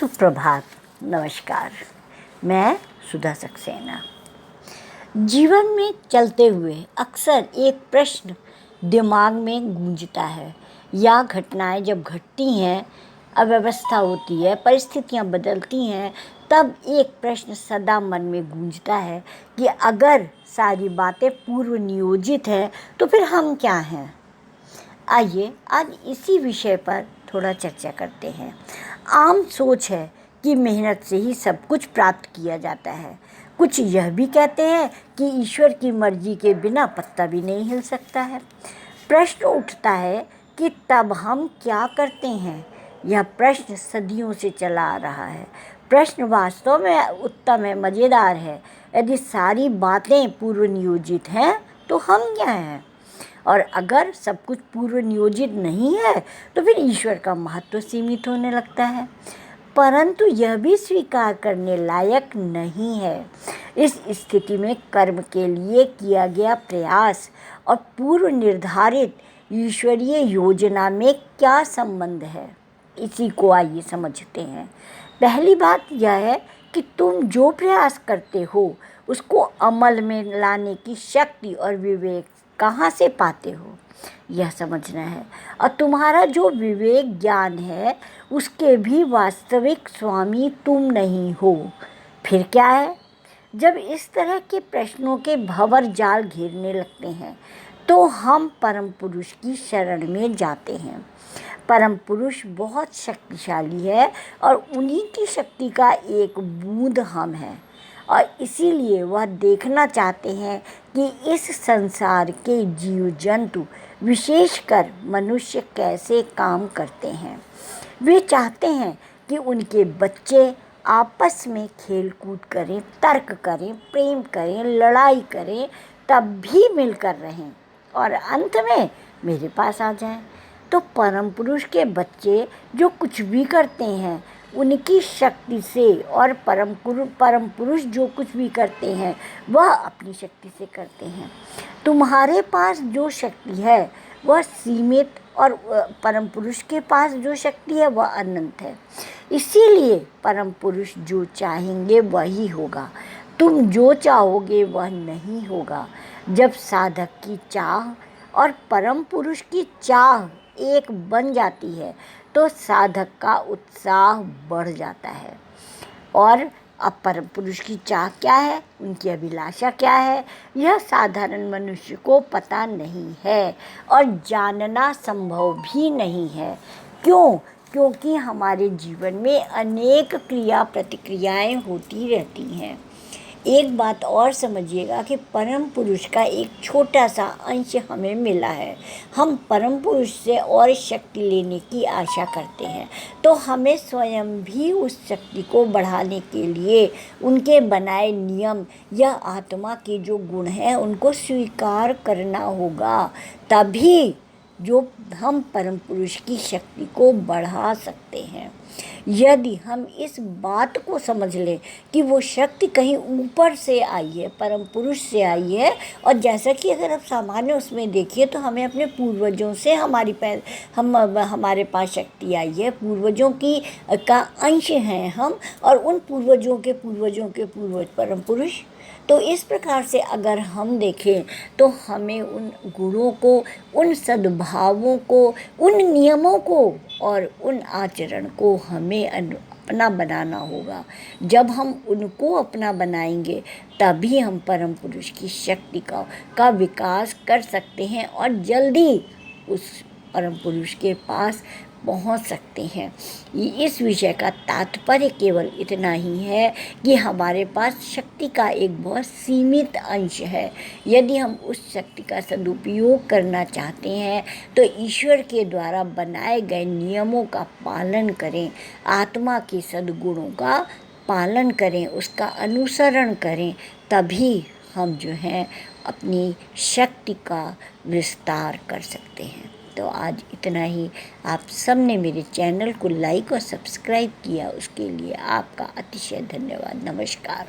सुप्रभात, नमस्कार। मैं सुधा सक्सेना। जीवन में चलते हुए अक्सर एक प्रश्न दिमाग में गूंजता है, या घटनाएं जब घटती हैं, अव्यवस्था होती है, परिस्थितियां बदलती हैं, तब एक प्रश्न सदा मन में गूंजता है कि अगर सारी बातें पूर्व नियोजित हैं तो फिर हम क्या हैं। आइए आज इसी विषय पर थोड़ा चर्चा करते हैं। आम सोच है कि मेहनत से ही सब कुछ प्राप्त किया जाता है। कुछ यह भी कहते हैं कि ईश्वर की मर्जी के बिना पत्ता भी नहीं हिल सकता है। प्रश्न उठता है कि तब हम क्या करते हैं। यह प्रश्न सदियों से चला आ रहा है। प्रश्न वास्तव में उत्तम है, मज़ेदार है। यदि सारी बातें पूर्व नियोजित हैं तो हम क्या हैं, और अगर सब कुछ पूर्व नियोजित नहीं है तो फिर ईश्वर का महत्व सीमित होने लगता है। परंतु यह भी स्वीकार करने लायक नहीं है। इस स्थिति में कर्म के लिए किया गया प्रयास और पूर्व निर्धारित ईश्वरीय योजना में क्या संबंध है, इसी को आइए समझते हैं। पहली बात यह है कि तुम जो प्रयास करते हो उसको अमल में लाने की शक्ति और विवेक कहाँ से पाते हो, यह समझना है। और तुम्हारा जो विवेक ज्ञान है उसके भी वास्तविक स्वामी तुम नहीं हो, फिर क्या है। जब इस तरह के प्रश्नों के भंवर जाल घेरने लगते हैं तो हम परम पुरुष की शरण में जाते हैं। परम पुरुष बहुत शक्तिशाली है और उन्हीं की शक्ति का एक बूंद हम हैं, और इसीलिए वह देखना चाहते हैं कि इस संसार के जीव जंतु, विशेषकर मनुष्य, कैसे काम करते हैं। वे चाहते हैं कि उनके बच्चे आपस में खेल कूद करें, तर्क करें, प्रेम करें, लड़ाई करें, तब भी मिलकर रहें और अंत में मेरे पास आ जाएं। तो परम पुरुष के बच्चे जो कुछ भी करते हैं उनकी शक्ति से, और परम पुरुष जो कुछ भी करते हैं वह अपनी शक्ति से करते हैं। तुम्हारे पास जो शक्ति है वह सीमित, और परम पुरुष के पास जो शक्ति है वह अनंत है। इसीलिए परम पुरुष जो चाहेंगे वही होगा, तुम जो चाहोगे वह नहीं होगा। जब साधक की चाह और परम पुरुष की चाह एक बन जाती है तो साधक का उत्साह बढ़ जाता है। और अब परम पुरुष की चाह क्या है, उनकी अभिलाषा क्या है, यह साधारण मनुष्य को पता नहीं है और जानना संभव भी नहीं है। क्यों? क्योंकि हमारे जीवन में अनेक क्रिया प्रतिक्रियाएं होती रहती हैं। एक बात और समझिएगा कि परम पुरुष का एक छोटा सा अंश हमें मिला है। हम परम पुरुष से और शक्ति लेने की आशा करते हैं, तो हमें स्वयं भी उस शक्ति को बढ़ाने के लिए उनके बनाए नियम या आत्मा के जो गुण हैं उनको स्वीकार करना होगा। तभी जो हम परम पुरुष की शक्ति को बढ़ा सकते हैं। यदि हम इस बात को समझ लें कि वो शक्ति कहीं ऊपर से आई है, परम पुरुष से आई है, और जैसा कि अगर आप सामान्य उसमें देखिए तो हमें अपने पूर्वजों से हमारे पास शक्ति आई है, पूर्वजों की का अंश हैं हम, और उन पूर्वजों के पूर्वज परम पुरुष। तो इस प्रकार से अगर हम देखें तो हमें उन गुणों को, उन सद्भावों को, उन नियमों को और उन आचरण को हमें अपना बनाना होगा। जब हम उनको अपना बनाएंगे तभी हम परम पुरुष की शक्ति का विकास कर सकते हैं और जल्दी उस परम पुरुष के पास पहुंच सकते हैं। इस विषय का तात्पर्य केवल इतना ही है कि हमारे पास शक्ति का एक बहुत सीमित अंश है। यदि हम उस शक्ति का सदुपयोग करना चाहते हैं तो ईश्वर के द्वारा बनाए गए नियमों का पालन करें, आत्मा के सद्गुणों का पालन करें, उसका अनुसरण करें, तभी हम जो हैं अपनी शक्ति का विस्तार कर सकते हैं। तो आज इतना ही। आप सब ने मेरे चैनल को लाइक और सब्सक्राइब किया, उसके लिए आपका अतिशय धन्यवाद। नमस्कार।